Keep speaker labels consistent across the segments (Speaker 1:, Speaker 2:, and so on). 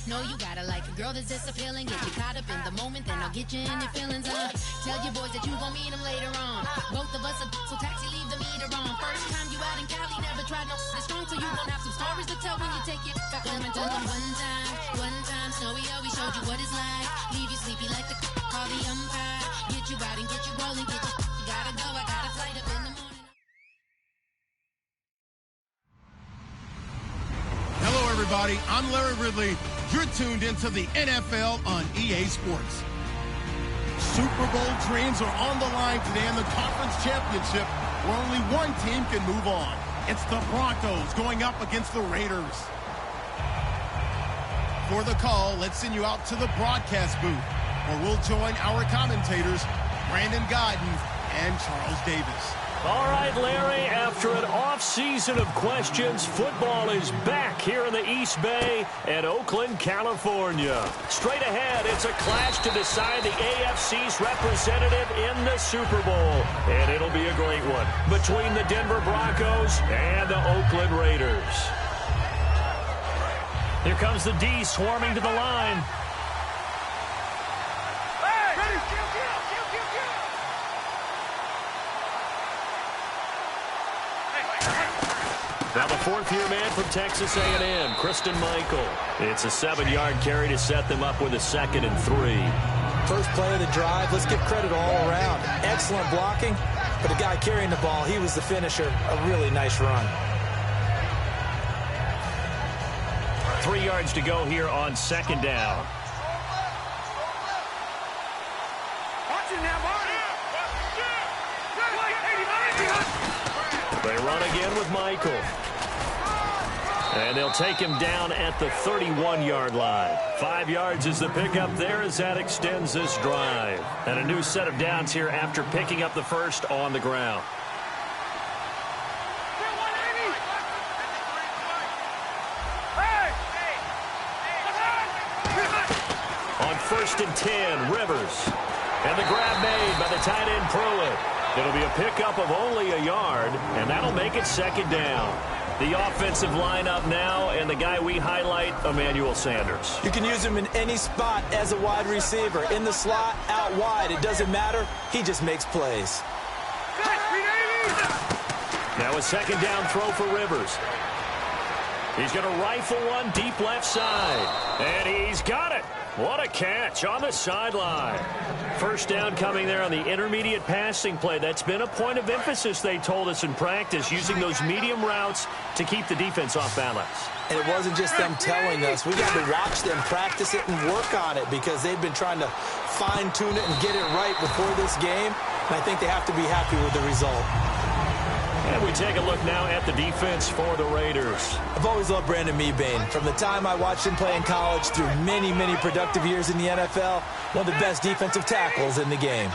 Speaker 1: No, you gotta like a girl that's this appealing. Get you caught up in the moment, then I'll get you in your feelings. Tell your boys that you gon' meet them later on. Both of us are so taxi, leave the meter on. First time you out in Cali, never tried no this strong, so you gon' have some stories to tell when you take it back home and tell them one time, Snowy always showed you what it's like. Leave you sleepy like the call the umpire. Get you out and get you rolling, get you gotta go, I got a flight up in the morning.
Speaker 2: Hello, everybody. I'm Larry Ridley. You're tuned into the NFL on EA Sports. Super Bowl dreams are on the line today in the conference championship, where only one team can move on. It's the Broncos going up against the Raiders. For the call, let's send you out to the broadcast booth, where we'll join our commentators, Brandon Godden and Charles Davis.
Speaker 3: All right, Larry, after an off-season of questions, football is back here in the East Bay at Oakland, California. Straight ahead, it's a clash to decide the AFC's representative in the Super Bowl. And it'll be a great one between the Denver Broncos and the Oakland Raiders. Here comes the D swarming to the line. Now the fourth-year man from Texas A&M, Christine Michael. It's a 7-yard carry to set them up with a 2nd and 3.
Speaker 4: First play of the drive, let's give credit all around. Excellent blocking, but the guy carrying the ball, he was the finisher. A really nice run.
Speaker 3: 3 yards to go here on 2nd down. They run again with Michael. And they'll take him down at the 31-yard line. 5 yards is the pickup there as that extends this drive. And a new set of downs here after picking up the first on the ground. On 1st and 10, Rivers. And the grab made by the tight end Pruitt. It'll be a pickup of only a yard, and that'll make it 2nd down. The offensive lineup now, and the guy we highlight, Emmanuel Sanders.
Speaker 4: You can use him in any spot as a wide receiver. In the slot, out wide, it doesn't matter. He just makes plays.
Speaker 3: Now a 2nd down throw for Rivers. He's going to rifle one deep left side. And he's got it. What a catch on the sideline. First down coming there on the intermediate passing play. That's been a point of emphasis, they told us in practice, using those medium routes to keep the defense off balance.
Speaker 4: And it wasn't just them telling us. We got to watch them practice it and work on it because they've been trying to fine-tune it and get it right before this game. And I think they have to be happy with the result.
Speaker 3: And we take a look now at the defense for the Raiders.
Speaker 4: I've always loved Brandon Mebane. From the time I watched him play in college through many, many productive years in the NFL, one of the best defensive tackles in the game.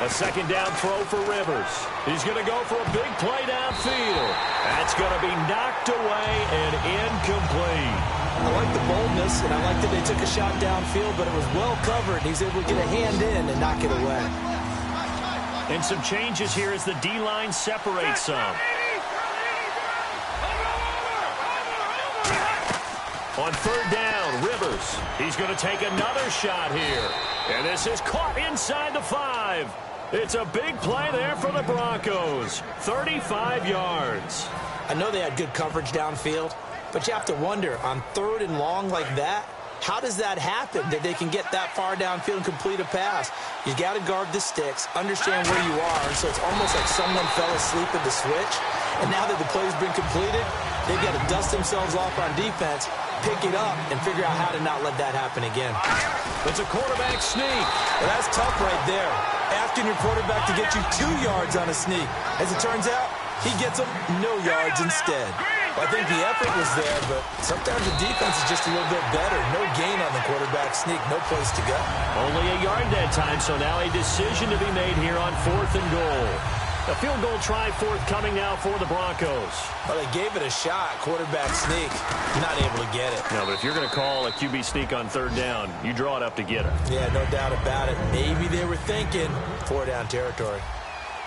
Speaker 3: A 2nd down throw for Rivers. He's going to go for a big play downfield. That's going to be knocked away and incomplete.
Speaker 4: I like the boldness, and I like that they took a shot downfield, but it was well covered. He's able to get a hand in and knock it away.
Speaker 3: And some changes here as the D-line separates some. On 3rd down, Rivers. He's going to take another shot here. And this is caught inside the 5. It's a big play there for the Broncos. 35 yards.
Speaker 4: I know they had good coverage downfield, but you have to wonder, on 3rd and long like that, how does that happen, that they can get that far downfield and complete a pass? You got to guard the sticks, understand where you are, so it's almost like someone fell asleep at the switch. And now that the play's been completed, they've got to dust themselves off on defense, pick it up, and figure out how to not let that happen again.
Speaker 3: It's a quarterback sneak.
Speaker 4: Well, that's tough right there. Asking your quarterback to get you 2 yards on a sneak. As it turns out, he gets them no yards instead. I think the effort was there, but sometimes the defense is just a little bit better. No gain on the quarterback sneak, no place to go.
Speaker 3: Only a yard that time, so now a decision to be made here on 4th and goal. A field goal try forthcoming now for the Broncos.
Speaker 4: Well, they gave it a shot, quarterback sneak. Not able to get it.
Speaker 3: No, but if you're going to call a QB sneak on 3rd down, you draw it up to get it.
Speaker 4: Yeah, no doubt about it. Maybe they were thinking 4-down territory.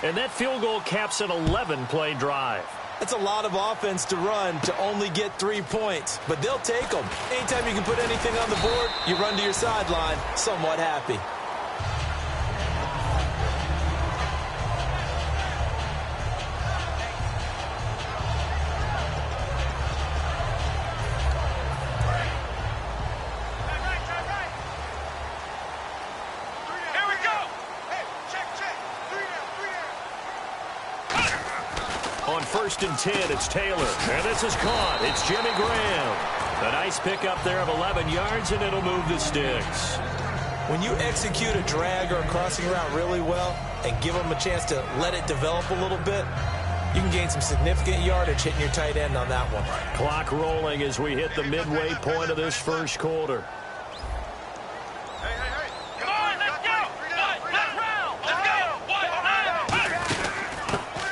Speaker 3: And that field goal caps an 11-play drive.
Speaker 4: That's a lot of offense to run to only get 3 points, but they'll take them. Anytime you can put anything on the board, you run to your sideline somewhat happy.
Speaker 3: On 1st and 10, it's Taylor. And this is caught. It's Jimmy Graham. A nice pickup there of 11 yards, and it'll move the sticks.
Speaker 4: When you execute a drag or a crossing route really well and give them a chance to let it develop a little bit, you can gain some significant yardage hitting your tight end on that one.
Speaker 3: Clock rolling as we hit the midway point of this first quarter.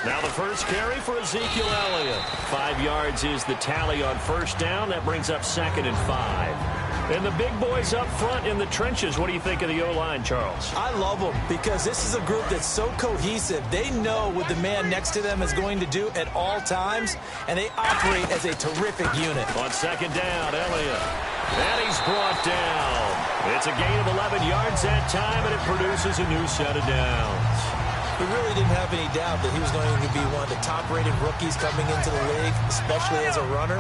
Speaker 3: Now the first carry for Ezekiel Elliott. 5 yards is the tally on first down. That brings up 2nd and 5. And the big boys up front in the trenches. What do you think of the O-line, Charles?
Speaker 4: I love them because this is a group that's so cohesive. They know what the man next to them is going to do at all times, and they operate as a terrific unit.
Speaker 3: On 2nd down, Elliott. And he's brought down. It's a gain of 11 yards that time, and it produces a new set of downs.
Speaker 4: We really didn't have any doubt that he was going to be one of the top-rated rookies coming into the league, especially as a runner,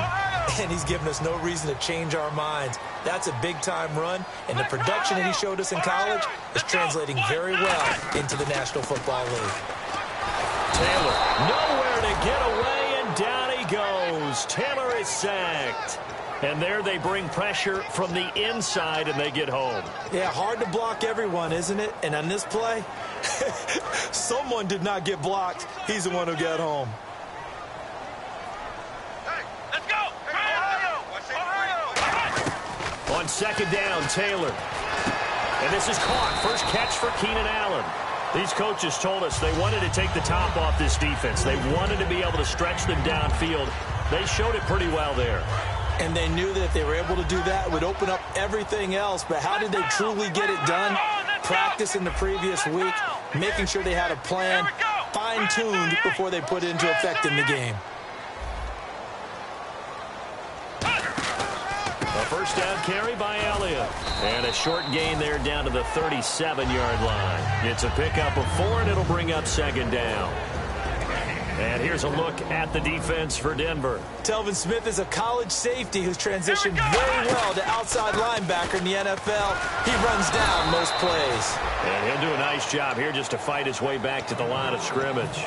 Speaker 4: and he's given us no reason to change our minds. That's a big-time run, and the production that he showed us in college is translating very well into the National Football League.
Speaker 3: Taylor, nowhere to get away, and down he goes. Taylor is sacked. And there they bring pressure from the inside, and they get home.
Speaker 4: Yeah, hard to block everyone, isn't it? And on this play, someone did not get blocked. He's the one who got home.
Speaker 5: Hey, let's go! Ohio!
Speaker 3: On 2nd down, Taylor. And this is caught. First catch for Keenan Allen. These coaches told us they wanted to take the top off this defense. They wanted to be able to stretch them downfield. They showed it pretty well there.
Speaker 4: And they knew that if they were able to do that, it would open up everything else. But how did they truly get it done? Practice in the previous week, making sure they had a plan, fine-tuned before they put it into effect in the game.
Speaker 3: A first down carry by Elliott. And a short gain there down to the 37-yard line. It's a pickup of 4, and it'll bring up 2nd down. And here's a look at the defense for Denver.
Speaker 4: Telvin Smith is a college safety who's transitioned very well to outside linebacker in the NFL. He runs down most plays.
Speaker 3: And he'll do a nice job here just to fight his way back to the line of scrimmage.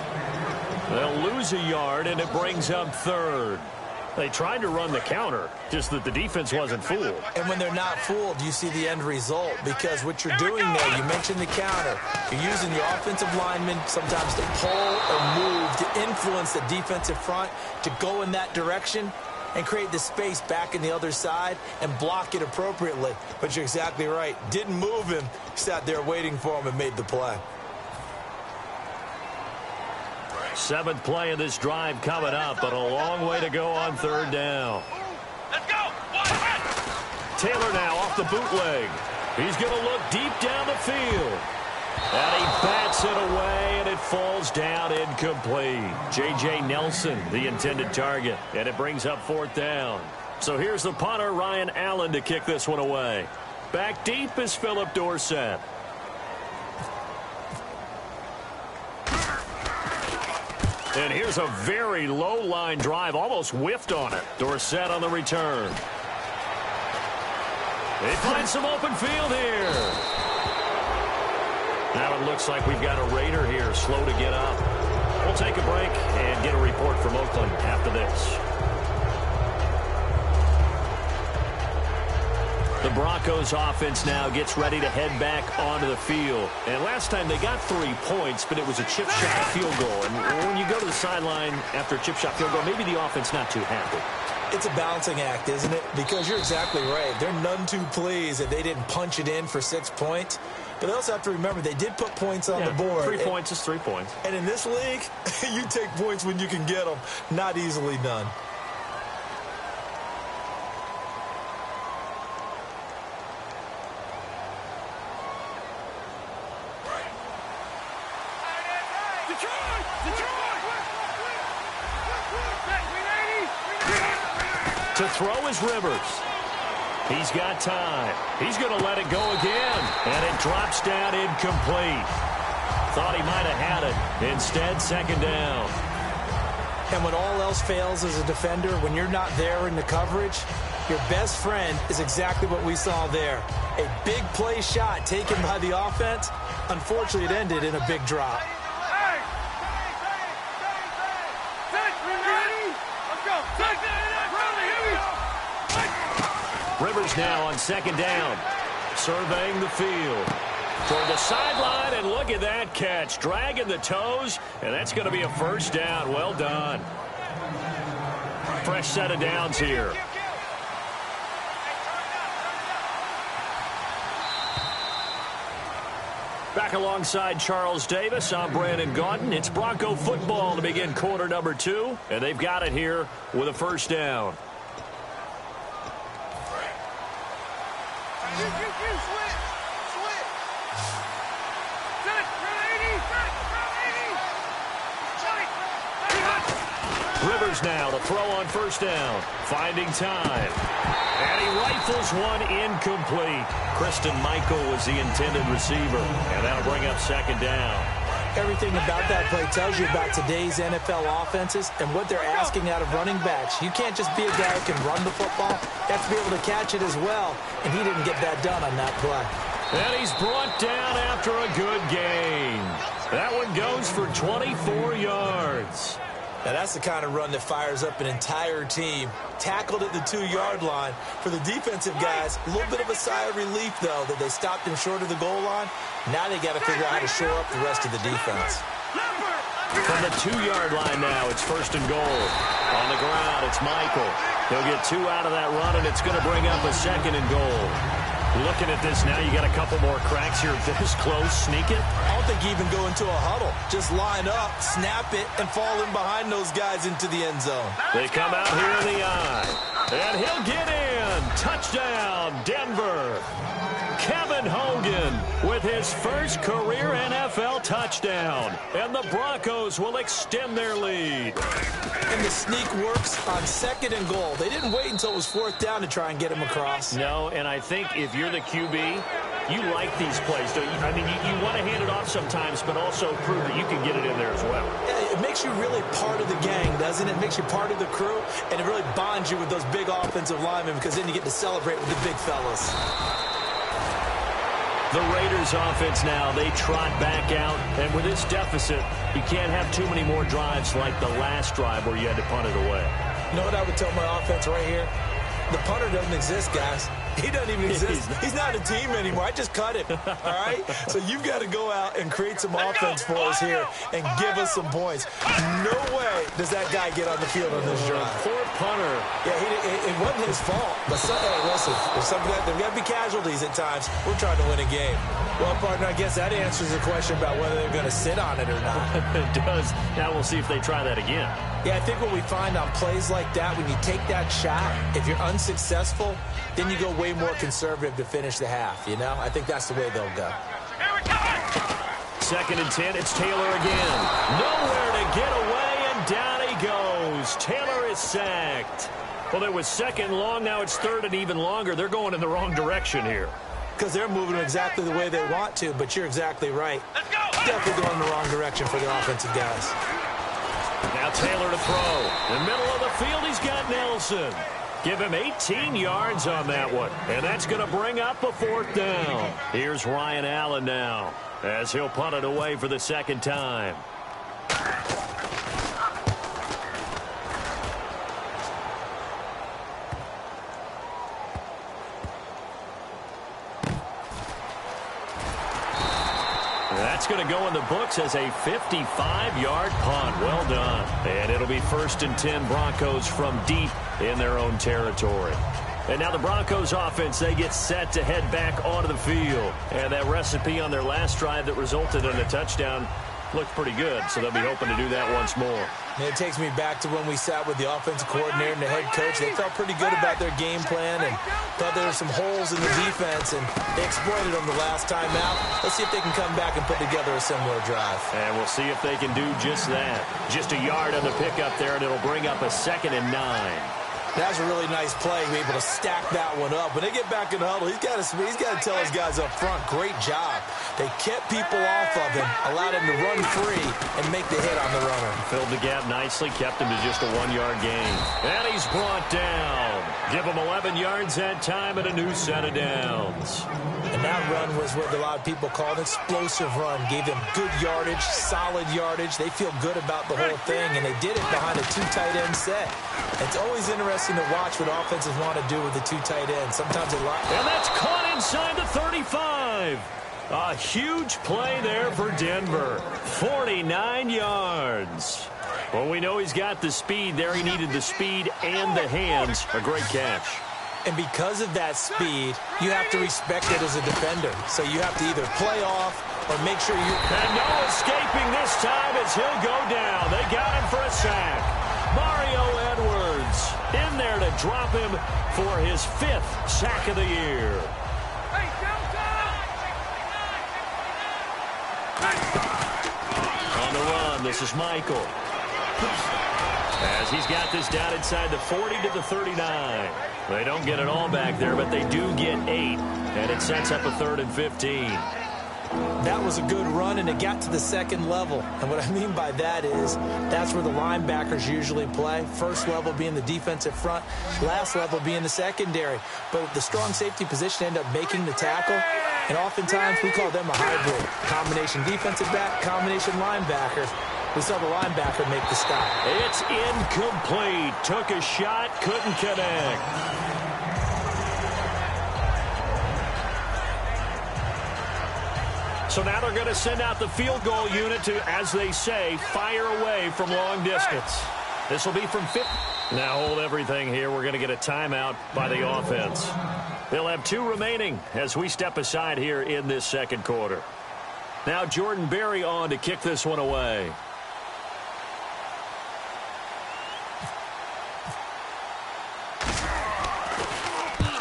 Speaker 3: They'll lose a yard, and it brings up 3rd. They tried to run the counter, just that the defense wasn't fooled.
Speaker 4: And when they're not fooled, you see the end result, because what you're doing there, you mentioned the counter. You're using the offensive lineman sometimes to pull or move to influence the defensive front to go in that direction and create the space back in the other side and block it appropriately. But you're exactly right. Didn't move him, sat there waiting for him and made the play.
Speaker 3: 7th play of this drive coming up, but a long way to go on 3rd down.
Speaker 5: Let's go!
Speaker 3: Taylor now off the bootleg. He's going to look deep down the field. And he bats it away, and it falls down incomplete. J.J. Nelson, the intended target, and it brings up 4th down. So here's the punter, Ryan Allen, to kick this one away. Back deep is Philip Dorsett. And here's a very low-line drive, almost whiffed on it. Dorsett on the return. They find some open field here. Now it looks like we've got a Raider here, slow to get up. We'll take a break and get a report from Oakland after this. The Broncos offense now gets ready to head back onto the field. And last time they got 3 points, but it was a chip shot field goal. And when you go to the sideline after a chip shot field goal, maybe the offense not too happy.
Speaker 4: It's a balancing act, isn't it? Because you're exactly right. They're none too pleased that they didn't punch it in for 6 points. But they also have to remember they did put points on the board.
Speaker 3: 3 points is 3 points.
Speaker 4: And in this league, you take points when you can get them. Not easily done.
Speaker 3: To throw is Rivers. He's got time. He's going to let it go again. And it drops down incomplete. Thought he might have had it. Instead, second down.
Speaker 4: And when all else fails as a defender, when you're not there in the coverage, your best friend is exactly what we saw there. A big play shot taken by the offense. Unfortunately, it ended in a big drop.
Speaker 3: Rivers now on second down, surveying the field. Toward the sideline, and look at that catch. Dragging the toes, and that's going to be a first down. Well done. Fresh set of downs here. Back alongside Charles Davis, I'm Brandon Gaudin. It's Bronco football to begin quarter number 2, and they've got it here with a first down. Rivers now to throw on first down, finding time. And he rifles one incomplete. Kristen Michael was the intended receiver, and that'll bring up second down.
Speaker 4: Everything about that play tells you about today's NFL offenses and what they're asking out of running backs. You can't just be a guy who can run the football. You have to be able to catch it as well, and he didn't get that done on that play.
Speaker 3: And he's brought down after a good gain. That one goes for 24 yards.
Speaker 4: Now, that's the kind of run that fires up an entire team. Tackled at the 2-yard line. For the defensive guys, a little bit of a sigh of relief, though, that they stopped him short of the goal line. Now they got to figure out how to shore up the rest of the defense.
Speaker 3: From the 2-yard line now, it's first and goal. On the ground, it's Michael. He'll get 2 out of that run, and it's going to bring up a second and goal. Looking at this now, you got a couple more cracks here. This close, sneak it.
Speaker 4: I don't think you even go into a huddle. Just line up, snap it, and fall in behind those guys into the end zone.
Speaker 3: They come out here in the eye. And he'll get in. Touchdown, Denver. Kevin Hogan with his first career NFL touchdown. And the Broncos will extend their lead.
Speaker 4: And the sneak works on second and goal. They didn't wait until it was fourth down to try and get him across.
Speaker 3: No, and I think if you're the QB, you like these plays, don't you? I mean, you want to hand it off sometimes, but also prove that you can get it in there as well.
Speaker 4: Yeah, it makes you really part of the gang, doesn't it? It makes you part of the crew, and it really bonds you with those big offensive linemen because then you get to celebrate with the big fellas.
Speaker 3: The Raiders offense now, they trot back out, and with this deficit, you can't have too many more drives like the last drive where you had to punt it away.
Speaker 4: You know what I would tell my offense right here? The punter doesn't exist, guys. He doesn't even exist. He's not a team anymore. I just cut him, all right? So you've got to go out and create some offense for us here and give us some points. No way does that guy get on the field on this drive.
Speaker 3: Poor punter.
Speaker 4: Yeah, it wasn't his fault. But hey, listen, there's got to be casualties at times. We're trying to win a game. Well, partner, I guess that answers the question about whether they're going to sit on it or not.
Speaker 3: It does. Now we'll see if they try that again.
Speaker 4: Yeah, I think what we find on plays like that, when you take that shot, if you're unsuccessful, then you go way more conservative to finish the half, you know? I think that's the way they'll go.
Speaker 3: Second and 10, it's Taylor again. Nowhere to get away, and down he goes. Taylor is sacked. Well, it was second long, now it's third and even longer. They're going in the wrong direction here.
Speaker 4: Because they're moving exactly the way they want to, but you're exactly right. Definitely going in the wrong direction for the offensive guys.
Speaker 3: Now Taylor to throw. In the middle of the field, he's got Nelson. Give him 18 yards on that one. And that's going to bring up a fourth down. Here's Ryan Allen now, as he'll punt it away for the second time. That's going to go in the books as a 55-yard punt. Well done. And it'll be first and 10 Broncos from deep in their own territory. And now the Broncos offense, they get set to head back onto the field. And that recipe on their last drive that resulted in a touchdown looked pretty good, so they'll be hoping to do that once more.
Speaker 4: And it takes me back to when we sat with the offensive coordinator and the head coach. They felt pretty good about their game plan and thought there were some holes in the defense, and they exploited them the last time out. Let's see if they can come back and put together a similar drive.
Speaker 3: And we'll see if they can do just that. Just a yard on the pickup there, and it'll bring up a 2nd and 9.
Speaker 4: That's a really nice play, be able to stack that one up. When they get back in the huddle, he's got to tell his guys up front, great job. They kept people off of him, allowed him to run free, and make the hit on the runner.
Speaker 3: Filled the gap nicely, kept him to just a 1-yard gain. And he's brought down. Give him 11 yards that time and a new set of downs.
Speaker 4: And that run was what a lot of people call an explosive run. Gave them good yardage, solid yardage. They feel good about the whole thing, and they did it behind a 2 tight end set. It's always interesting to watch what offenses want to do with the 2 tight ends. Sometimes they lock.
Speaker 3: And that's caught inside the 35. A huge play there for Denver. 49 yards. Well, we know he's got the speed there. He needed the speed and the hands. A great catch.
Speaker 4: And because of that speed, you have to respect it as a defender. So you have to either play off or make sure you...
Speaker 3: And no escaping this time as he'll go down. They got him for a sack. Mario Edwards in there to drop him for his 5th sack of the year. On the run, this is Michael. As he's got this down inside the 40 to the 39. They don't get it all back there, but they do get 8. And it sets up a 3rd and 15.
Speaker 4: That was a good run, and it got to the second level. And what I mean by that is that's where the linebackers usually play. First level being the defensive front, last level being the secondary. But the strong safety position ended up making the tackle. And oftentimes we call them a hybrid. Combination defensive back, combination linebacker. We saw the linebacker make the stop.
Speaker 3: It's incomplete. Took a shot, couldn't connect. So now they're going to send out the field goal unit to, as they say, fire away from long distance. This will be from 50. Now hold everything here. We're going to get a timeout by the offense. They'll have 2 remaining as we step aside here in this second quarter. Now Jordan Berry on to kick this one away.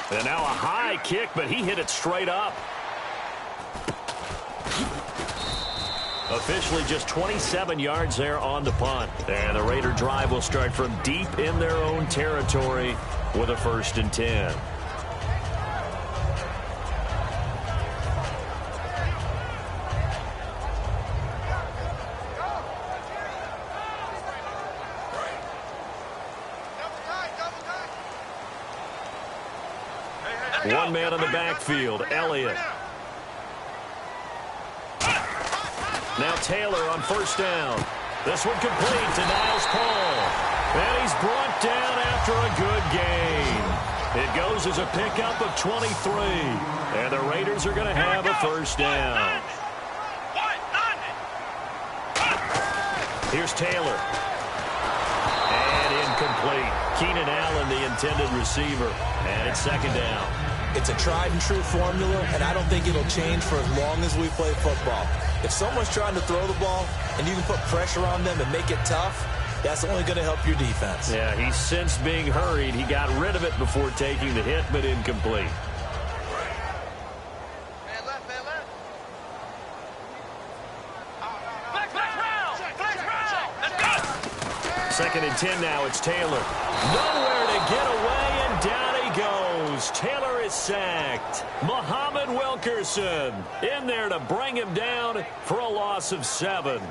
Speaker 3: And now a high kick, but he hit it straight up. Officially just 27 yards there on the punt. And the Raider drive will start from deep in their own territory with a 1st and 10. One man in the backfield, Elliott. Now Taylor on 1st down. This one complete to Niles Paul. And he's brought down after a good gain. It goes as a pickup of 23. And the Raiders are going to have a 1st down. Here's Taylor. And incomplete. Keenan Allen, the intended receiver. And it's 2nd down.
Speaker 4: It's a tried-and-true formula, and I don't think it'll change for as long as we play football. If someone's trying to throw the ball and you can put pressure on them and make it tough, that's only going to help your defense.
Speaker 3: Yeah, he's since being hurried. He got rid of it before taking the hit, but incomplete.
Speaker 5: Man left. Flex round. Let's go.
Speaker 3: 2nd and 10 now. It's Taylor. Nowhere to get away, and down he goes. Taylor is sacked. Muhammad Wilkerson in there to bring him down for a loss of 7.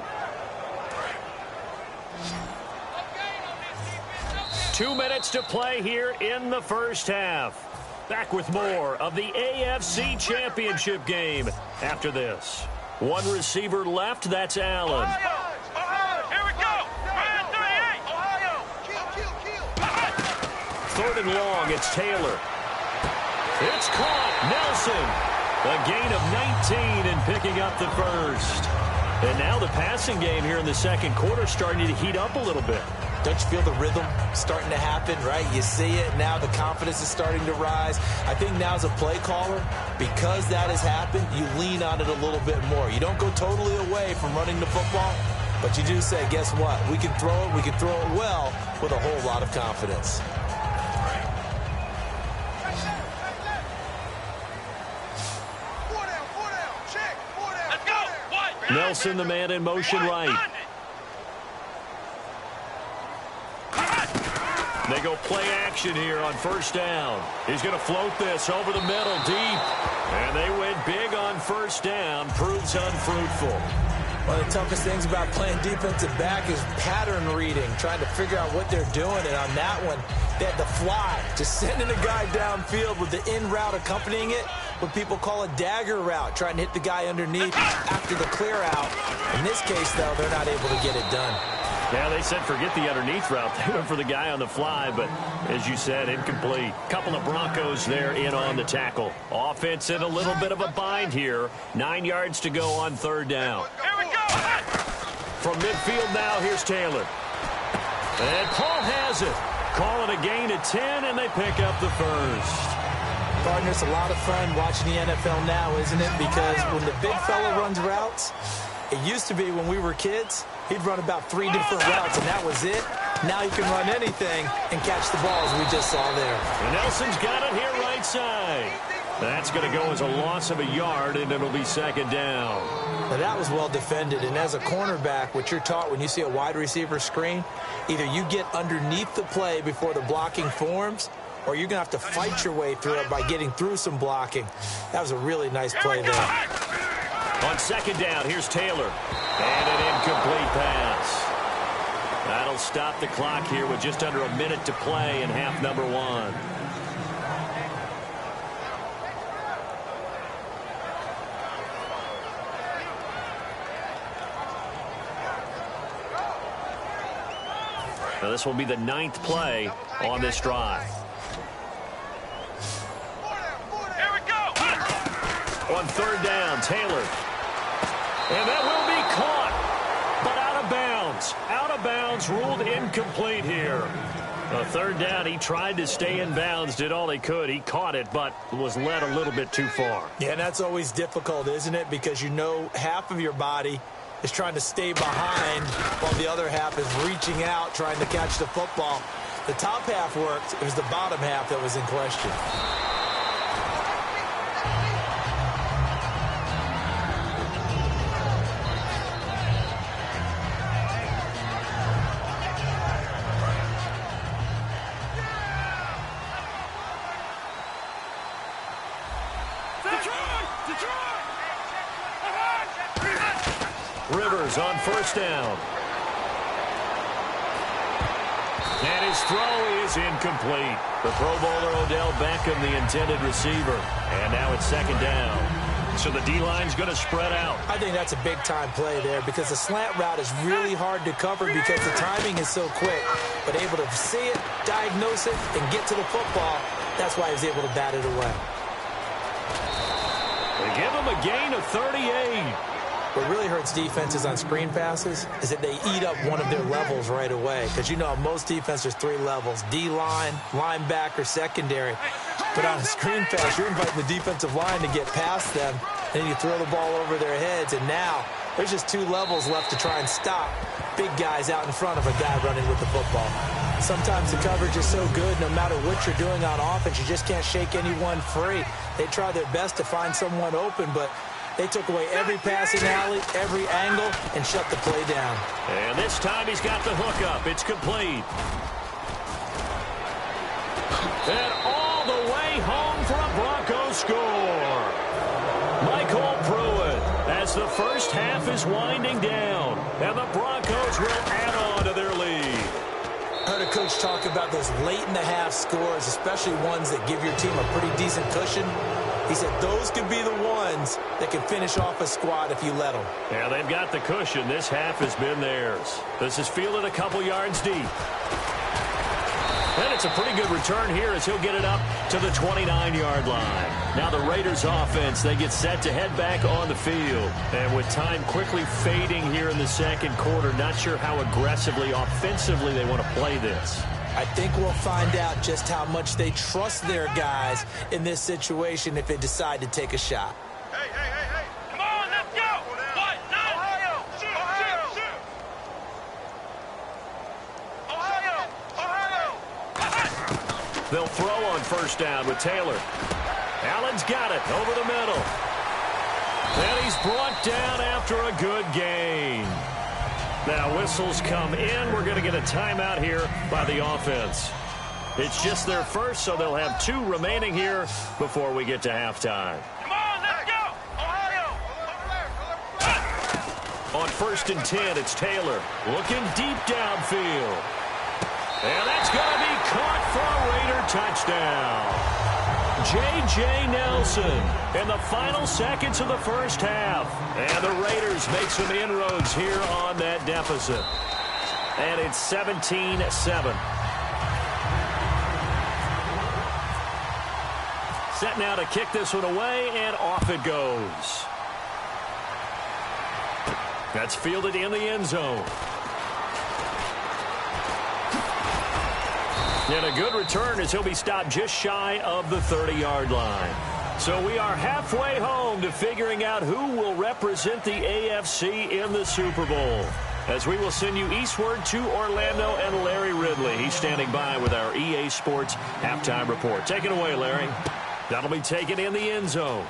Speaker 3: 2 minutes to play here in the first half. Back with more of the AFC Championship game after this. 1 receiver left. That's Allen.
Speaker 5: Here we go. Ryan 38. Ohio. Kill.
Speaker 3: 3rd and long. It's Taylor. It's caught. Nelson. A gain of 19 and picking up the 1st. And now the passing game here in the second quarter starting to heat up a little bit.
Speaker 4: Don't you feel the rhythm starting to happen, right? You see it. Now the confidence is starting to rise. I think now as a play caller, because that has happened, you lean on it a little bit more. You don't go totally away from running the football, but you do say, guess what? We can throw it. We can throw it well with a whole lot of confidence.
Speaker 3: Nelson, the man in motion right. They go play action here on first down. He's going to float this over the middle deep. And they went big on first down. Proves unfruitful.
Speaker 4: One of the toughest things about playing defensive back is pattern reading, trying to figure out what they're doing. And on that one, they had the fly, just sending a guy downfield with the in route accompanying it, what people call a dagger route, trying to hit the guy underneath after the clear out. In this case, though, they're not able to get it done.
Speaker 3: Yeah, they said forget the underneath route. They went for the guy on the fly, but as you said, incomplete. Couple of Broncos there in on the tackle. Offense in a little bit of a bind here. 9 yards to go on third down.
Speaker 5: Here we go.
Speaker 3: From midfield now, here's Taylor. And Paul has it. Calling a gain of 10, and they pick up the first.
Speaker 4: Partner, it's a lot of fun watching the NFL now, isn't it? Because when the big fella runs routes, it used to be when we were kids, he'd run about 3 different routes, and that was it. Now you can run anything and catch the balls we just saw there.
Speaker 3: And Nelson's got it here right side. That's going to go as a loss of a yard, and it'll be second down.
Speaker 4: Now that was well defended, and as a cornerback, what you're taught when you see a wide receiver screen, either you get underneath the play before the blocking forms, or you're going to have to fight your way through it by getting through some blocking. That was a really nice play there.
Speaker 3: On second down, here's Taylor. And an incomplete pass. That'll stop the clock here with just under a minute to play in half number 1. Now this will be the 9th play on this drive.
Speaker 5: Here we go.
Speaker 3: On third down, Taylor. And that will be caught, but out of bounds. Out of bounds, ruled incomplete here. A third down, he tried to stay in bounds, did all he could. He caught it, but was led a little bit too far.
Speaker 4: Yeah, and that's always difficult, isn't it? Because you know half of your body is trying to stay behind while the other half is reaching out, trying to catch the football. The top half worked. It was the bottom half that was in question.
Speaker 3: Rivers on first down. And his throw is incomplete. The Pro Bowler Odell Beckham, the intended receiver. And now it's second down. So the D-line's going to spread out.
Speaker 4: I think that's a big-time play there because the slant route is really hard to cover because the timing is so quick. But able to see it, diagnose it, and get to the football, that's why he was able to bat it away.
Speaker 3: They give him a gain of 38.
Speaker 4: What really hurts defenses on screen passes is that they eat up one of their levels right away. Because you know, most defenses, 3 levels: D-line, linebacker, secondary. But on a screen pass, you're inviting the defensive line to get past them, and then you throw the ball over their heads, and now there's just 2 levels left to try and stop big guys out in front of a guy running with the football. Sometimes the coverage is so good, no matter what you're doing on offense, you just can't shake anyone free. They try their best to find someone open, but they took away every passing alley, every angle, and shut the play down.
Speaker 3: And this time he's got the hook up. It's complete. And all the way home for a Broncos score. Michael Pruitt as the first half is winding down. And the Broncos will add on to their lead.
Speaker 4: I heard a coach talk about those late-in-the-half scores, especially ones that give your team a pretty decent cushion. He said those could be the ones that can finish off a squad if you let them.
Speaker 3: Yeah, they've got the cushion. This half has been theirs. This is fielded a couple yards deep. And it's a pretty good return here as he'll get it up to the 29-yard line. Now the Raiders offense, they get set to head back on the field. And with time quickly fading here in the second quarter, not sure how aggressively, offensively they want to play this.
Speaker 4: I think we'll find out just how much they trust their guys in this situation if they decide to take a shot.
Speaker 5: Hey, hey, hey, hey. Come on, let's go. What? Now. Ohio. Shoot, Ohio. Shoot. Ohio. Ohio.
Speaker 3: They'll throw on first down with Taylor. Allen's got it over the middle. And he's brought down after a good gain. Now whistles come in. We're going to get a timeout here by the offense. It's just their first, so they'll have 2 remaining here before we get to halftime.
Speaker 5: Come on, let's go! Ohio!
Speaker 3: On 1st and 10, it's Taylor looking deep downfield. And that's going to be caught for a Raider touchdown. J.J. Nelson in the final seconds of the first half. And the Raiders make some inroads here on that deficit. And it's 17-7. Set now to kick this one away, and off it goes. That's fielded in the end zone. And a good return as he'll be stopped just shy of the 30-yard line. So we are halfway home to figuring out who will represent the AFC in the Super Bowl, as we will send you eastward to Orlando and Larry Ridley. He's standing by with our EA Sports halftime report. Take it away, Larry. That'll be taken in the end zone.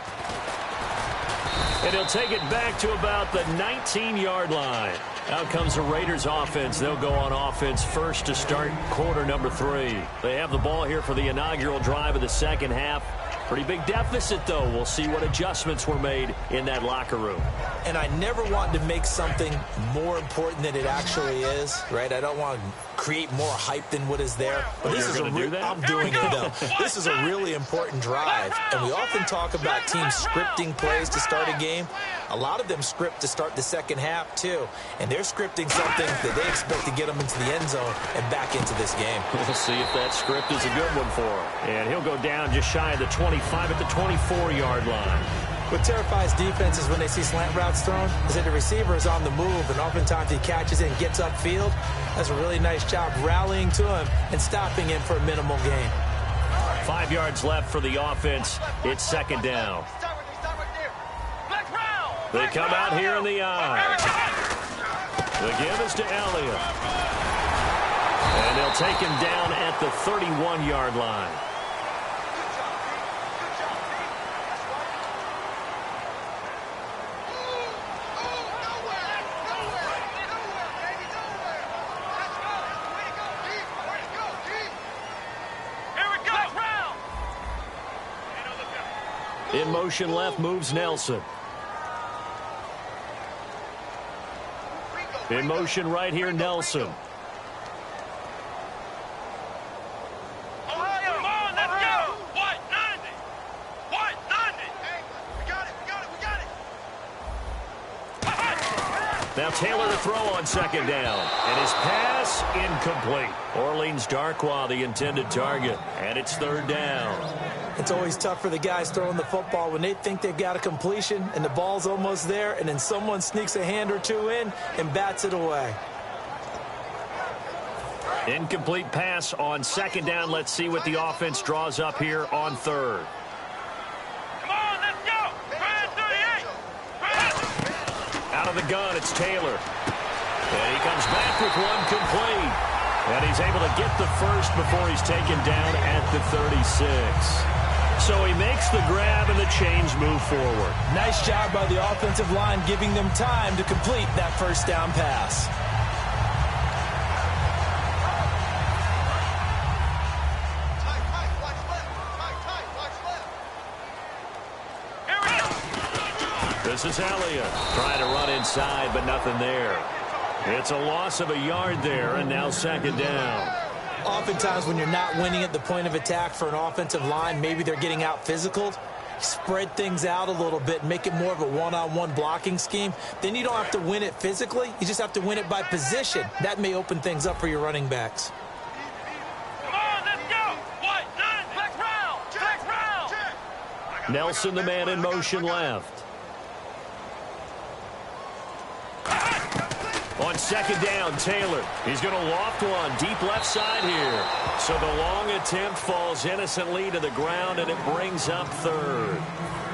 Speaker 3: And he'll take it back to about the 19-yard line. Out comes the Raiders offense. They'll go on offense first to start quarter number 3. They have the ball here for the inaugural drive of the second half. Pretty big deficit, though. We'll see what adjustments were made in that locker room.
Speaker 4: And I never want to make something more important than it actually is, right? I don't want to create more hype than what is there. But this is I'm doing it, though. This is a really important drive. And we often talk about teams scripting plays to start a game. A lot of them script to start the second half, too. And they're scripting something that they expect to get them into the end zone and back into this game.
Speaker 3: We'll see if that script is a good one for him. And he'll go down just shy of the 25 at the 24-yard line.
Speaker 4: What terrifies defenses when they see slant routes thrown is that the receiver is on the move, and oftentimes he catches it and gets upfield. That's a really nice job rallying to him and stopping him for a minimal gain.
Speaker 3: 5 yards left for the offense. It's second down. They come out here in the eye. The give is to Elliott. And they'll take him down at the 31-yard line. In motion left moves Nelson. In motion right here, Nelson.
Speaker 5: Ohio, come on, let's go! What? 90! What? 90! Hey, we got it!
Speaker 3: Now Taylor to throw on second down. And his pass incomplete. Orleans Darkwa, the intended target. And it's third down.
Speaker 4: It's always tough for the guys throwing the football when they think they've got a completion and the ball's almost there, and then someone sneaks a hand or two in and bats it away.
Speaker 3: Incomplete pass on second down. Let's see what the offense draws up here on third.
Speaker 5: Come on, let's go! 38!
Speaker 3: Out of the gun, it's Taylor. And he comes back with one complete. And he's able to get the first before he's taken down at the 36. So he makes the grab and the chains move forward.
Speaker 4: Nice job by the offensive line giving them time to complete that first down pass.
Speaker 3: This is Elliott trying to run inside, but nothing there. It's a loss of a yard there, and now second down.
Speaker 4: Oftentimes when you're not winning at the point of attack for an offensive line, maybe they're getting out physical. Spread things out a little bit, make it more of a one-on-one blocking scheme. Then you don't have to win it physically. You just have to win it by position. That may open things up for your running backs.
Speaker 5: Come on, let's go! What? 9! Next round! Next round!
Speaker 3: Nelson, the man in motion left. On second down, Taylor. He's going to loft one deep left side here. So the long attempt falls innocently to the ground, and it brings up third.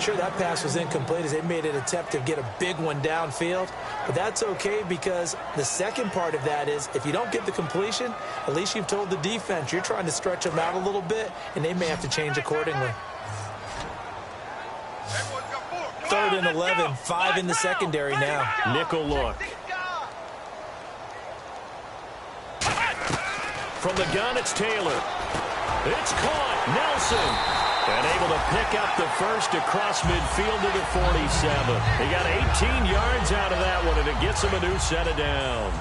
Speaker 4: Sure, that pass was incomplete as they made an attempt to get a big one downfield. But that's okay because the second part of that is if you don't get the completion, at least you've told the defense you're trying to stretch them out a little bit, and they may have to change accordingly. 3rd and 11, 5 in the secondary now.
Speaker 3: Nickel look. From the gun, it's Taylor. It's caught. Nelson. And able to pick up the first across midfield to the 47. He got 18 yards out of that one, and it gets him a new set of downs.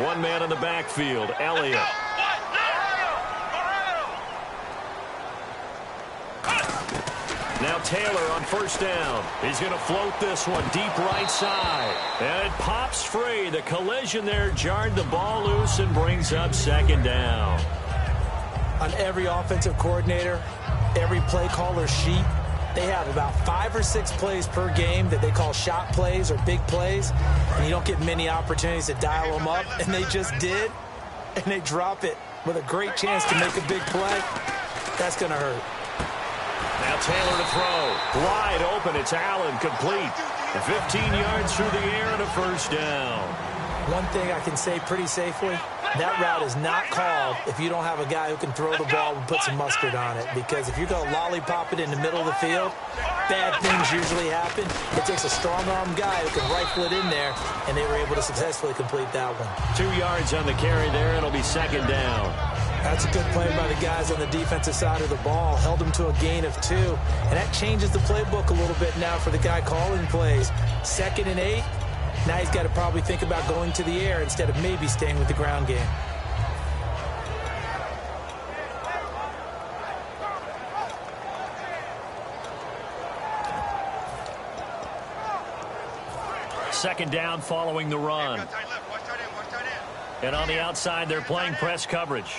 Speaker 3: One man in the backfield, Elliott. Now Taylor on first down. He's going to float this one deep right side. And it pops free. The collision there jarred the ball loose and brings up second down.
Speaker 4: On every offensive coordinator, every play caller sheet, they have about 5 or 6 plays per game that they call shot plays or big plays. And you don't get many opportunities to dial them up. And they just did. And they drop it with a great chance to make a big play. That's going to hurt.
Speaker 3: Now Taylor to throw. Wide open. It's Allen, complete. 15 yards through the air and a first down.
Speaker 4: One thing I can say pretty safely, that route is not called if you don't have a guy who can throw the ball and put some mustard on it. Because if you're going to lollipop it in the middle of the field, bad things usually happen. It takes a strong-arm guy who can rifle it in there, and they were able to successfully complete that one.
Speaker 3: 2 yards on the carry there. It'll be second down.
Speaker 4: That's a good play by the guys on the defensive side of the ball. Held them to a gain of 2. And that changes the playbook a little bit now for the guy calling plays. 2nd and 8. Now he's got to probably think about going to the air instead of maybe staying with the ground game.
Speaker 3: Second down following the run. And on the outside, they're playing press coverage.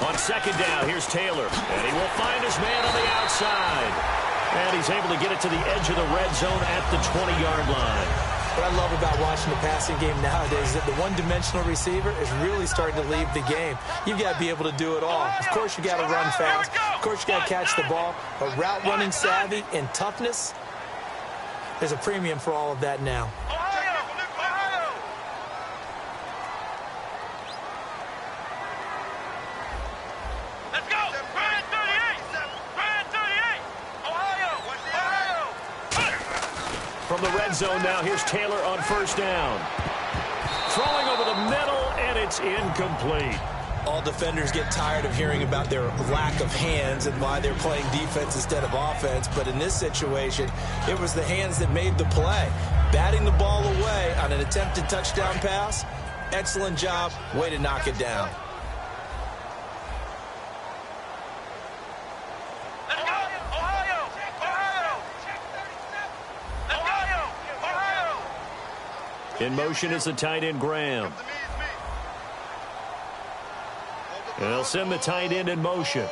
Speaker 3: On second down, here's Taylor. And he will find his man on the outside. And he's able to get it to the edge of the red zone at the 20-yard line.
Speaker 4: What I love about watching the passing game nowadays is that the one-dimensional receiver is really starting to leave the game. You've got to be able to do it all. Of course, you got to run fast. Of course, you got to catch the ball. But route running savvy and toughness, there's a premium for all of that now.
Speaker 3: From the red zone now, here's Taylor on first down. Throwing over the middle, and it's incomplete.
Speaker 4: All defenders get tired of hearing about their lack of hands and why they're playing defense instead of offense. But in this situation, it was the hands that made the play. Batting the ball away on an attempted touchdown pass. Excellent job. Way to knock it down.
Speaker 3: In motion is the tight end, Graham. And they'll send the tight end in motion.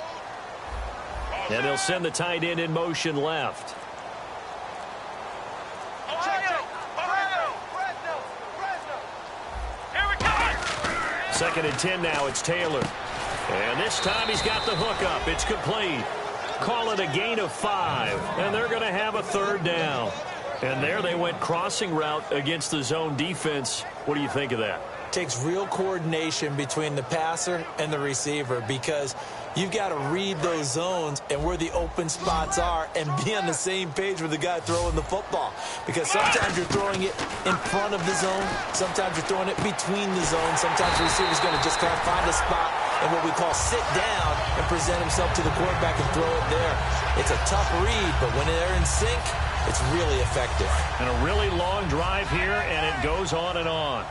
Speaker 3: And they'll send the tight end in motion left. Second and 10 now, it's Taylor. And this time he's got the hook up. It's complete. Call it a gain of 5. And they're going to have a third down. And there they went crossing route against the zone defense. What do you think of that?
Speaker 4: Takes real coordination between the passer and the receiver because you've got to read those zones and where the open spots are and be on the same page with the guy throwing the football. Because sometimes you're throwing it in front of the zone. Sometimes you're throwing it between the zones. Sometimes the receiver's going to just kind of find a spot and what we call sit down and present himself to the quarterback and throw it there. It's a tough read, but when they're in sync, it's really effective.
Speaker 3: And a really long drive here, and it goes on and on.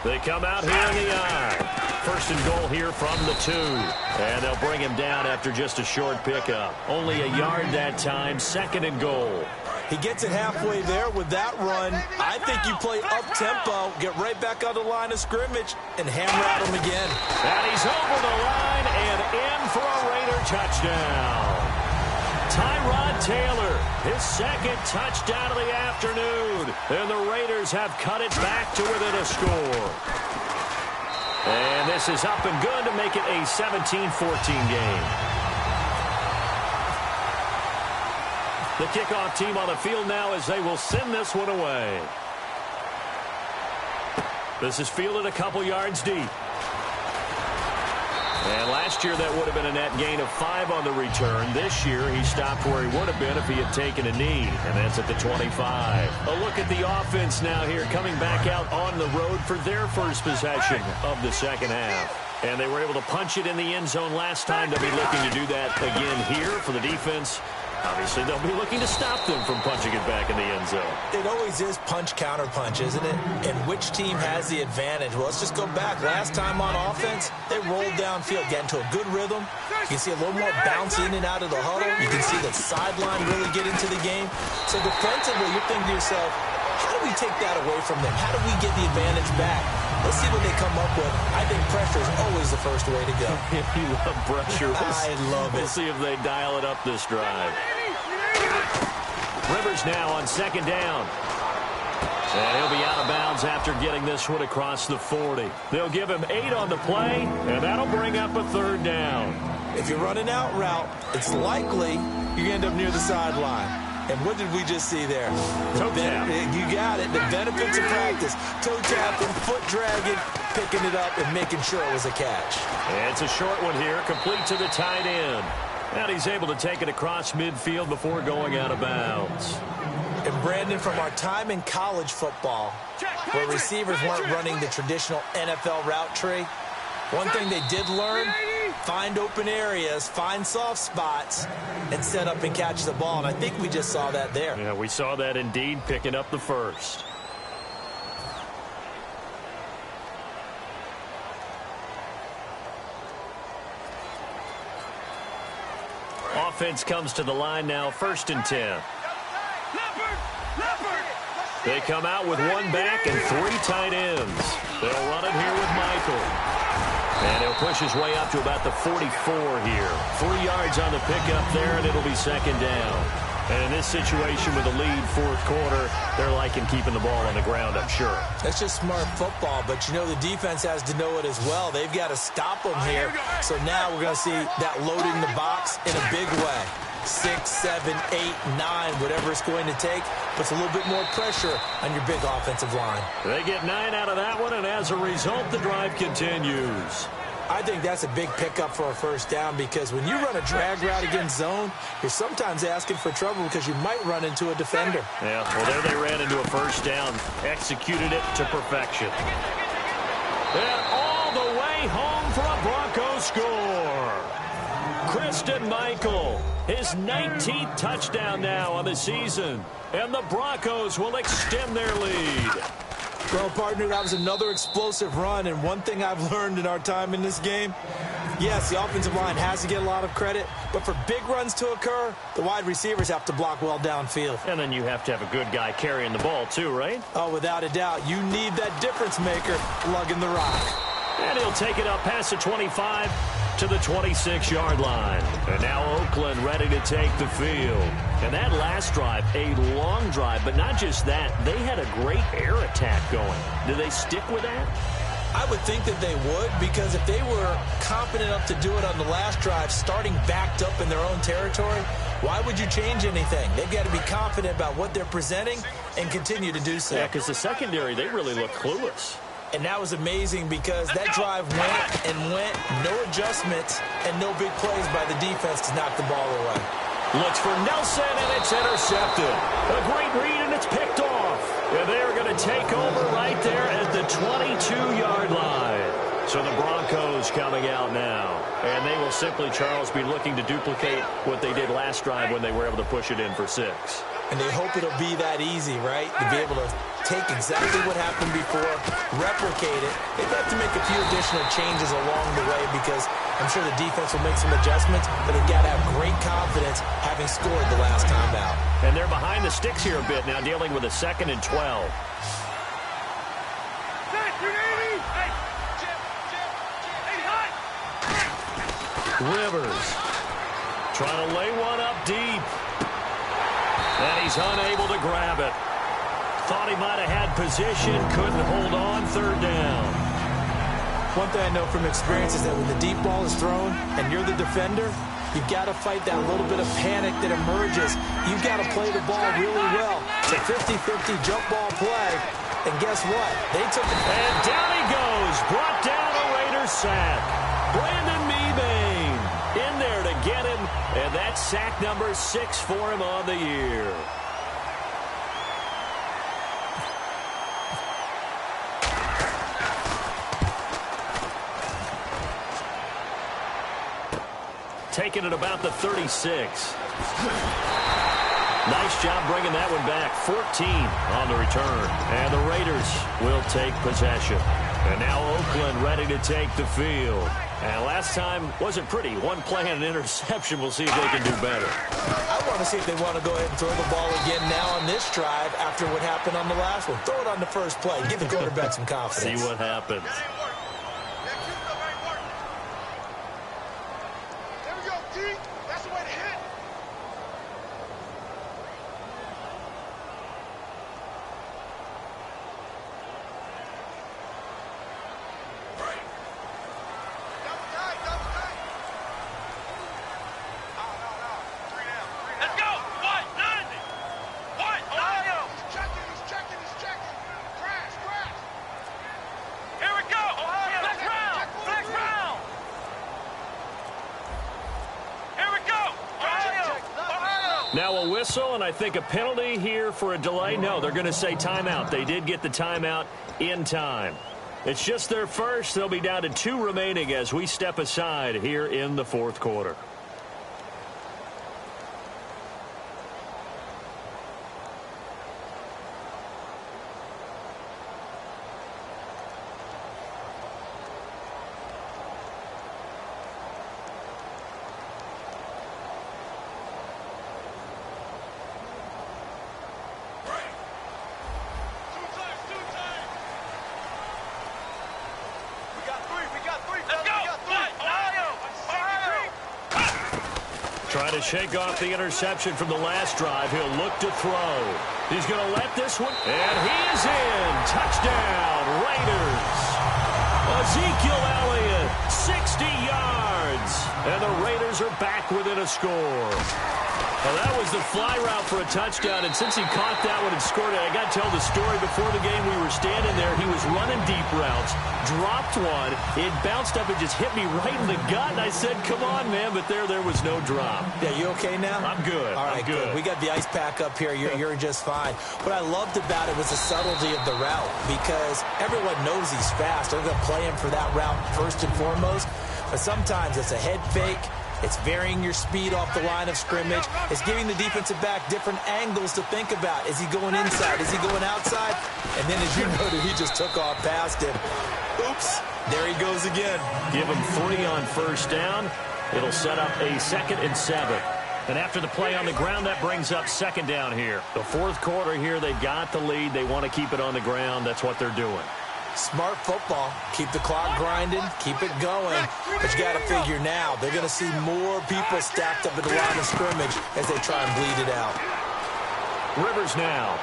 Speaker 3: They come out here in the eye. First and goal here from the 2. And they'll bring him down after just a short pickup. Only a yard that time. Second and goal.
Speaker 4: He gets it halfway there with that run. I think you play up-tempo, get right back on the line of scrimmage, and hammer at him again.
Speaker 3: And he's over the line and in for a Raider touchdown. Tyrod Taylor, his second touchdown of the afternoon. And the Raiders have cut it back to within a score. And this is up and good to make it a 17-14 game. The kickoff team on the field now as they will send this one away. This is fielded a couple yards deep. And last year, that would have been a net gain of 5 on the return. This year, he stopped where he would have been if he had taken a knee, and that's at the 25. A look at the offense now here, coming back out on the road for their first possession of the second half. And they were able to punch it in the end zone last time. They'll be looking to do that again here for the defense. Obviously, they'll be looking to stop them from punching it back in the end zone.
Speaker 4: It always is punch-counter-punch, isn't it? And which team has the advantage? Well, let's just go back. Last time on offense, they rolled downfield, get into a good rhythm. You can see a little more bounce in and out of the huddle. You can see the sideline really get into the game. So defensively, you're thinking to yourself, how do we take that away from them? How do we get the advantage back? Let's see what they come up with. I think pressure is always the first way to go.
Speaker 3: You love pressure.
Speaker 4: I love it.
Speaker 3: We'll see if they dial it up this drive. Rivers now on second down. And he'll be out of bounds after getting this one across the 40. They'll give him 8 on the play, and that'll bring up a third down.
Speaker 4: If you're running out route, it's likely you end up near the sideline. And what did we just see there?
Speaker 3: Toe tap.
Speaker 4: You got it. The benefits of practice. Toe tapping, foot dragging, picking it up, and making sure it was a catch.
Speaker 3: And it's a short one here, complete to the tight end. And he's able to take it across midfield before going out of bounds.
Speaker 4: And Brandon, from our time in college football, where receivers weren't running the traditional NFL route tree, one thing they did learn, find open areas, find soft spots, and set up and catch the ball. And I think we just saw that there.
Speaker 3: Yeah, we saw that indeed, picking up the first. Offense comes to the line now, 1st and 10. They come out with 1 back and 3 tight ends. They'll run it here with Michael. And he'll push his way up to about the 44 here. 3 yards on the pickup there, and it'll be second down. And in this situation with a lead 4th quarter, they're liking keeping the ball on the ground, I'm sure.
Speaker 4: That's just smart football, but you know the defense has to know it as well. They've got to stop them here. So now we're going to see that loading the box in a big way. 6, 7, 8, 9, whatever it's going to take, puts a little bit more pressure on your big offensive line.
Speaker 3: They get 9 out of that one, and as a result, the drive continues.
Speaker 4: I think that's a big pickup for a first down because when you run a drag route against zone, you're sometimes asking for trouble because you might run into a defender.
Speaker 3: Yeah, well, there they ran into a first down, executed it to perfection. And all the way home for a Broncos score. Christian Michael, his 19th touchdown now on the season, and the Broncos will extend their lead.
Speaker 4: Well, partner, that was another explosive run, and one thing I've learned in our time in this game, yes, the offensive line has to get a lot of credit, but for big runs to occur, the wide receivers have to block well downfield.
Speaker 3: And then you have to have a good guy carrying the ball too, right?
Speaker 4: Oh, without a doubt. You need that difference maker lugging the rock.
Speaker 3: And he'll take it up past the 25 to the 26-yard line. And now Oakland ready to take the field. And that last drive, a long drive, but not just that. They had a great air attack going. Do they stick with that?
Speaker 4: I would think that they would, because if they were confident enough to do it on the last drive, starting backed up in their own territory, why would you change anything? They've got to be confident about what they're presenting and continue to do so.
Speaker 3: Yeah, because the secondary, they really look clueless.
Speaker 4: And that was amazing because that drive went and went, no adjustments, and no big plays by the defense to knock the ball away.
Speaker 3: Looks for Nelson, and it's intercepted. A great read, and it's picked off. And they're going to take over right there at the 22-yard line. So the Broncos coming out now. And they will simply, Charles, be looking to duplicate what they did last drive when they were able to push it in for 6.
Speaker 4: And they hope it'll be that easy, right? To be able to take exactly what happened before, replicate it. They've got to make a few additional changes along the way because I'm sure the defense will make some adjustments, but they've got to have great confidence having scored the last time out.
Speaker 3: And they're behind the sticks here a bit now, dealing with a 2nd and 12. Rivers trying to lay one up deep. And he's unable to grab it. Thought he might have had position, couldn't hold on, 3rd down.
Speaker 4: One thing I know from experience is that when the deep ball is thrown and you're the defender, you've got to fight that little bit of panic that emerges. You've got to play the ball really well. It's a 50-50 jump ball play. And guess what? They took it.
Speaker 3: And down he goes. Brought down a Raiders sack. Brandon Mead sack number 6 for him on the year. Taking it about the 36. Nice job bringing that one back. 14 on the return. And the Raiders will take possession. And now Oakland ready to take the field. And last time wasn't pretty. One play and an interception. We'll see if they can do better.
Speaker 4: I want to see if they want to go ahead and throw the ball again now on this drive after what happened on the last one. Throw it on the first play. Give the quarterback some confidence.
Speaker 3: See what happens. Now a whistle, and I think a penalty here for a delay. No, they're going to say timeout. They did get the timeout in time. It's just their first. They'll be down to 2 remaining as we step aside here in the fourth quarter. Trying to shake off the interception from the last drive. He'll look to throw. He's going to let this one. And he is in. Touchdown, Raiders. Ezekiel Elliott, 60 yards. And the Raiders are back within a score. Well, that was the fly route for a touchdown, and since he caught that one and scored it, I got to tell the story. Before the game, we were standing there. He was running deep routes, dropped one. It bounced up and just hit me right in the gut, and I said, come on, man, but there was no drop.
Speaker 4: Yeah, you okay now?
Speaker 3: I'm good.
Speaker 4: All right,
Speaker 3: I'm good.
Speaker 4: We got the ice pack up here. You're just fine. What I loved about it was the subtlety of the route, because everyone knows he's fast. They're going to play him for that route first and foremost, but sometimes it's a head fake. It's varying your speed off the line of scrimmage. It's giving the defensive back different angles to think about. Is he going inside? Is he going outside? And then, as you noted, he just took off past him. Oops, there he goes again.
Speaker 3: Give him 3 on first down. It'll set up a 2nd and 7. And after the play on the ground, that brings up 2nd down here. The fourth quarter here, they've got the lead. They want to keep it on the ground. That's what they're doing.
Speaker 4: Smart football. Keep the clock grinding. Keep it going. But you got to figure now, they're going to see more people stacked up at the line of scrimmage as they try and bleed it out.
Speaker 3: Rivers now.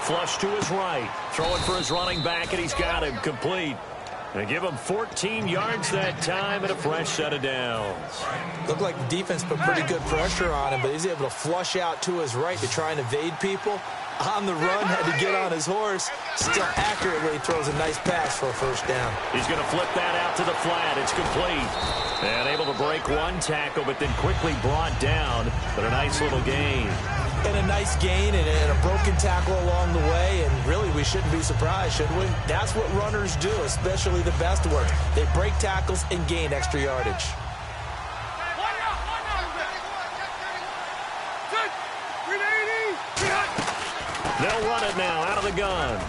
Speaker 3: Flush to his right. Throwing for his running back, and he's got him complete. They give him 14 yards that time and a fresh set of downs.
Speaker 4: Looked like the defense put pretty good pressure on him, but he's able to flush out to his right to try and evade people. On the run, had to get on his horse. Still accurately throws a nice pass for a first down.
Speaker 3: He's going to flip that out to the flat. It's complete. And able to break one tackle, but then quickly brought down. But a nice little gain.
Speaker 4: And a nice gain and a broken tackle along the way. And really, we shouldn't be surprised, should we? That's what runners do, especially the best ones. They break tackles and gain extra yardage.
Speaker 3: They'll run it now out of the gun.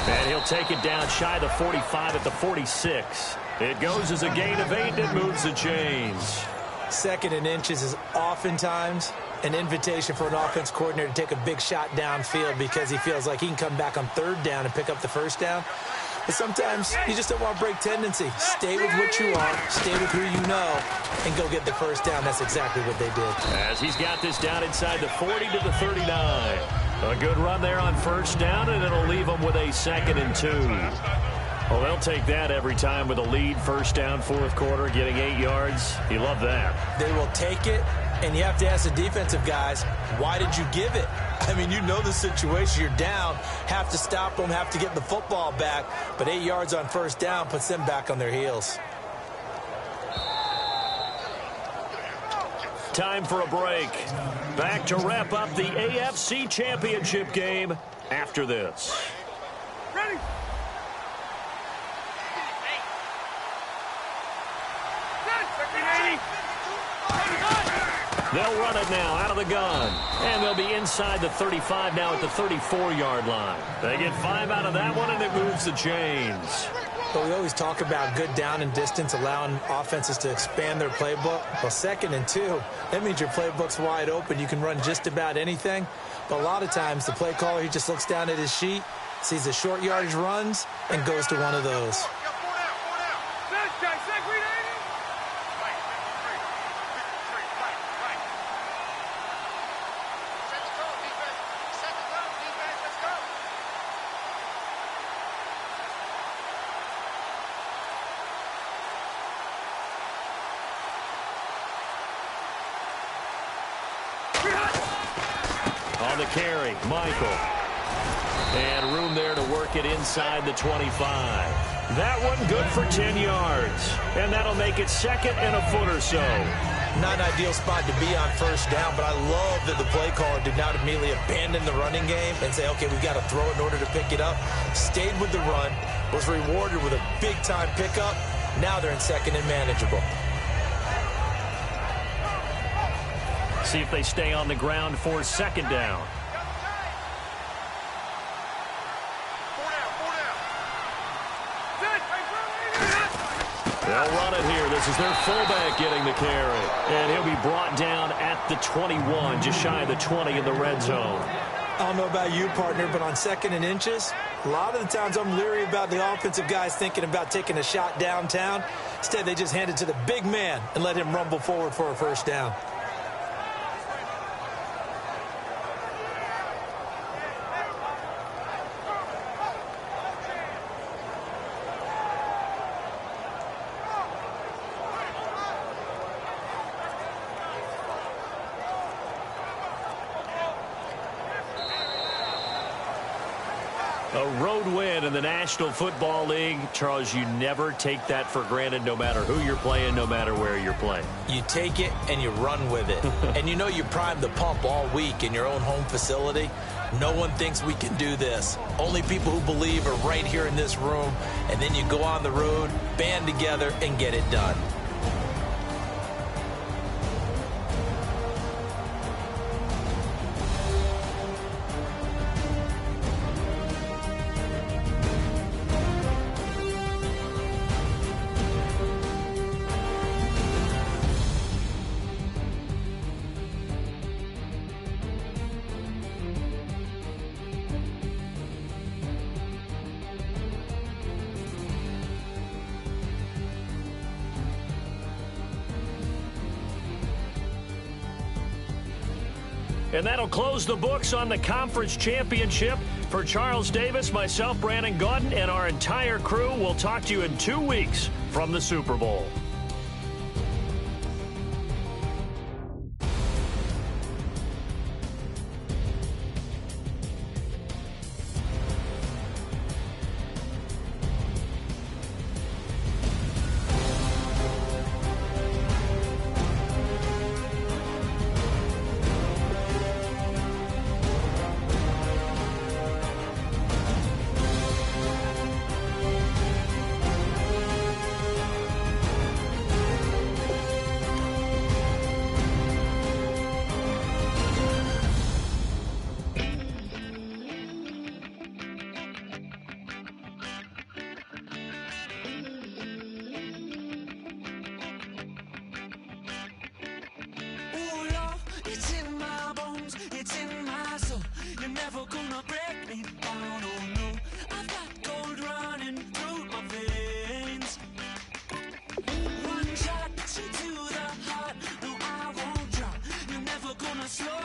Speaker 3: And he'll take it down shy of the 45 at the 46. It goes as a gain of 8 and moves the chains.
Speaker 4: 2nd and inches is oftentimes an invitation for an offense coordinator to take a big shot downfield because he feels like he can come back on 3rd down and pick up the first down. But sometimes you just don't want to break tendency. Stay with what you are, stay with who you know, and go get the first down. That's exactly what they did.
Speaker 3: As he's got this down inside the 40 to the 39. A good run there on first down, and it'll leave them with a 2nd and 2. Well, they'll take that every time with a lead, first down, fourth quarter, getting 8 yards. You love that.
Speaker 4: They will take it, and you have to ask the defensive guys, why did you give it? I mean, you know the situation. You're down, have to stop them, have to get the football back, but 8 yards on first down puts them back on their heels.
Speaker 3: Time for a break. Back to wrap up the AFC Championship game after this.
Speaker 5: Ready?
Speaker 3: They'll run it now out of the gun. And they'll be inside the 35 now at the 34-yard line. They get 5 out of that one, and it moves the chains.
Speaker 4: But we always talk about good down and distance, allowing offenses to expand their playbook. Well, 2nd and 2, that means your playbook's wide open. You can run just about anything. But a lot of times, the play caller, he just looks down at his sheet, sees the short yardage runs, and goes to one of those.
Speaker 3: On the carry, Michael. And room there to work it inside the 25. That one good for 10 yards. And that'll make it 2nd and a foot or so.
Speaker 4: Not an ideal spot to be on 1st down, but I love that the play caller did not immediately abandon the running game and say, okay, we've got to throw it in order to pick it up. Stayed with the run, was rewarded with a big-time pickup. Now they're in 2nd and manageable.
Speaker 3: See if they stay on the ground for 2nd down. They'll run it here. This is their fullback getting the carry. And he'll be brought down at the 21, just shy of the 20 in the red zone.
Speaker 4: I don't know about you, partner, but on 2nd and inches, a lot of the times I'm leery about the offensive guys thinking about taking a shot downtown. Instead, they just hand it to the big man and let him rumble forward for a 1st down.
Speaker 3: A road win in the National Football League. Charles, you never take that for granted no matter who you're playing, no matter where you're playing.
Speaker 4: You take it and you run with it. And you know you primed the pump all week in your own home facility. No one thinks we can do this. Only people who believe are right here in this room. And then you go on the road, band together, and get it done.
Speaker 3: And that'll close the books on the conference championship. For Charles Davis, myself, Brandon Gaudin, and our entire crew, we'll talk to you in 2 weeks from the Super Bowl.
Speaker 6: Never gonna break me down, oh no. I've got gold running through my veins. One shot to the heart, no I won't drop. You're never gonna slow